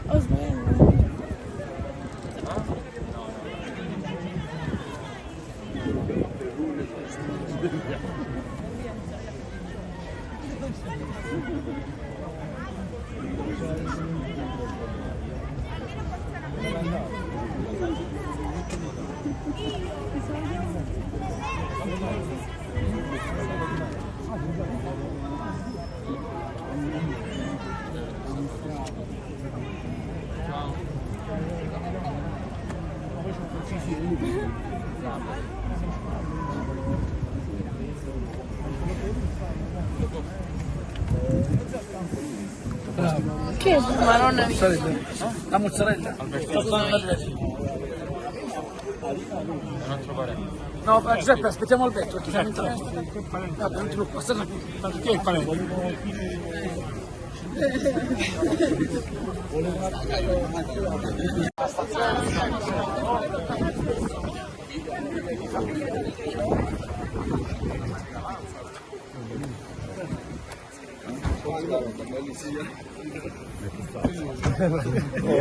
Ho sbagliato. Che maronna la mozzarella? Un altro parente. No, Giuseppe, aspettiamo Alberto, perché siamo in tre. Vabbè, non ti lo posso dire. Tanto chi è il parente?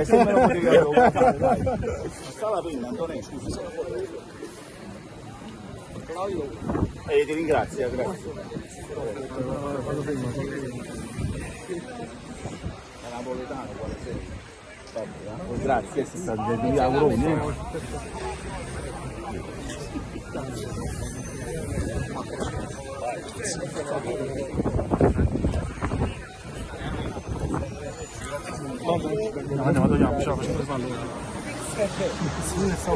Se me lo potevi fare, dai. Stava prima, Antonescu. Ti ringrazio, grazie. È napoletano, quale sei? Grazie, si sta di auguroni. Andiamo, togliamo, ce la facciamo per farlo. Sì, sta